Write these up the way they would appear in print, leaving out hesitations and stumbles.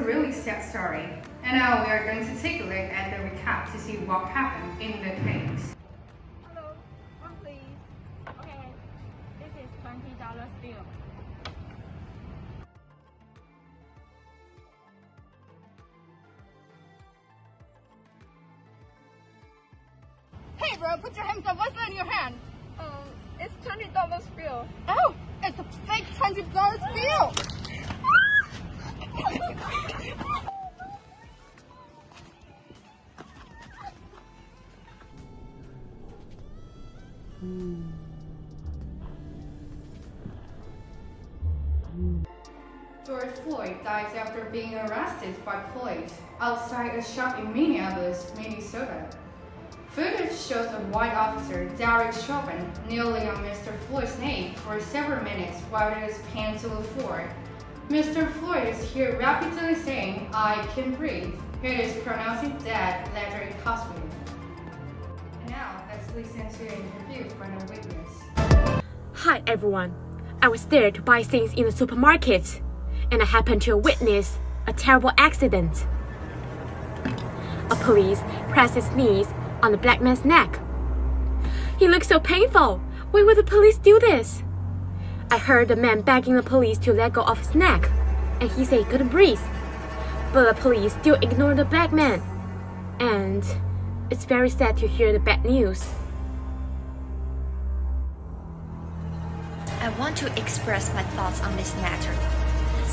really sad story. And now we are going to take a look at the recap to see what happened in the case. Hello, one please. Okay, this is $20 bill. Hey bro, put your hands up. What's that in your hand? It's $20 bill. Oh, it's a fake $20 bill. George Floyd dies after being arrested by police outside a shop in Minneapolis, Minnesota. Footage shows a white officer, Derek Chauvin, kneeling on Mr. Floyd's neck for several minutes while he is pinned to the floor. Mr. Floyd is here rapidly saying, "I can breathe." He is pronounced dead later in hospital. Now, let's listen to an interview from a witness. Hi everyone. I was there to buy things in the supermarket, and I happened to witness a terrible accident. A police pressed his knees on the black man's neck. He looked so painful. Why would the police do this? I heard the man begging the police to let go of his neck, and he said he couldn't breathe. But the police still ignored the black man. And it's very sad to hear the bad news. I want to express my thoughts on this matter.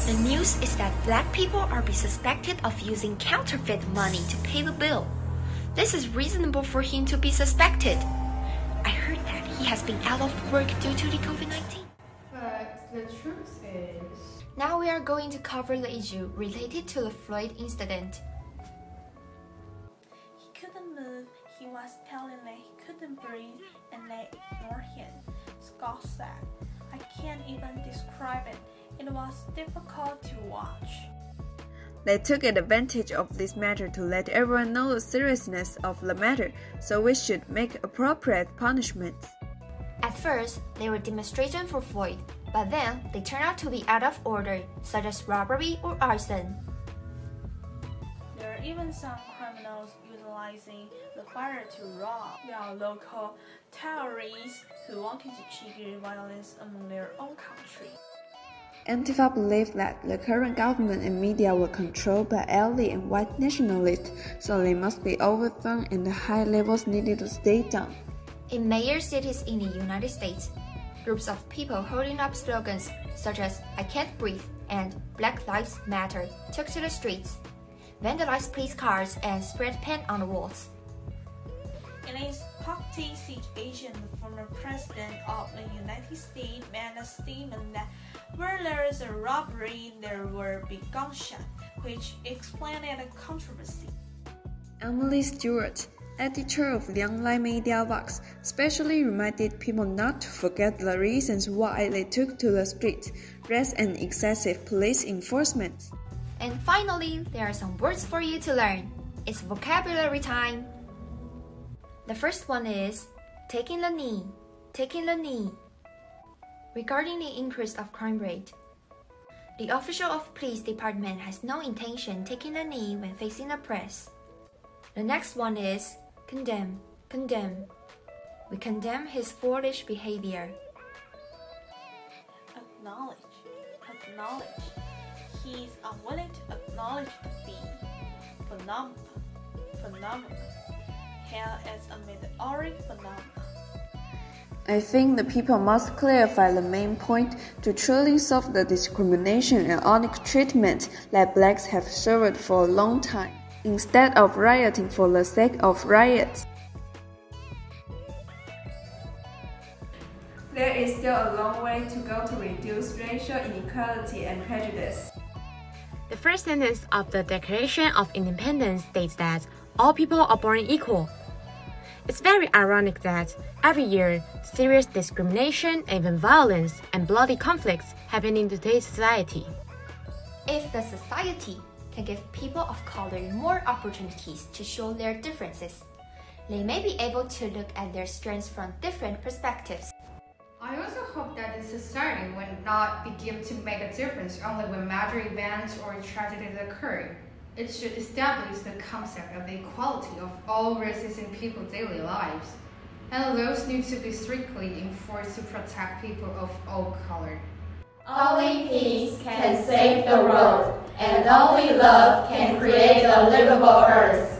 The news is that black people are being suspected of using counterfeit money to pay the bill. This is reasonable for him to be suspected. I heard that he has been out of work due to the COVID-19. But the truth is... Now we are going to cover the issue related to the Floyd incident. He couldn't move, he was telling that he couldn't breathe and they ignored him, Scott said. I can't even describe it. It was difficult to watch. They took advantage of this matter to let everyone know the seriousness of the matter, so we should make appropriate punishments. At first, they were demonstrations for Floyd, but then they turned out to be out of order, such as robbery or arson. There are even some criminals utilizing the fire to rob. There are local terrorists who wanted to trigger violence among their own country. Antifa believe that the current government and media were controlled by elite and white nationalists, so they must be overthrown and the high levels needed to stay down. In major cities in the United States, groups of people holding up slogans such as "I can't breathe" and "Black Lives Matter" took to the streets, vandalized police cars, and spread paint on the walls. In a toxic situation, the former president of the United States made a statement that where there is a robbery, there will be gunshot, which explained the controversy. Emily Stewart, editor of the online media Vox, specially reminded people not to forget the reasons why they took to the street: rest and excessive police enforcement. And finally, there are some words for you to learn. It's vocabulary time. The first one is taking the knee, taking the knee. Regarding the increase of crime rate, the official of police department has no intention taking the knee when facing the press. The next one is condemn, condemn. We condemn his foolish behavior. Acknowledge, acknowledge. He is unwilling to acknowledge the phenomenon. Hell is a meteoric phenomenon. I think the people must clarify the main point to truly solve the discrimination and unequal treatment that blacks have suffered for a long time, instead of rioting for the sake of riots. There is still a long way to go to reduce racial inequality and prejudice. The first sentence of the Declaration of Independence states that all people are born equal. It's very ironic that every year, serious discrimination, even violence, and bloody conflicts happen in today's society. If the society can give people of color more opportunities to show their differences, they may be able to look at their strengths from different perspectives. I also hope that the society will not begin to make a difference only when major events or tragedies occur. It should establish the concept of the equality of all races in people's daily lives, and laws need to be strictly enforced to protect people of all color. Only peace can save the world, and only love can create a livable earth.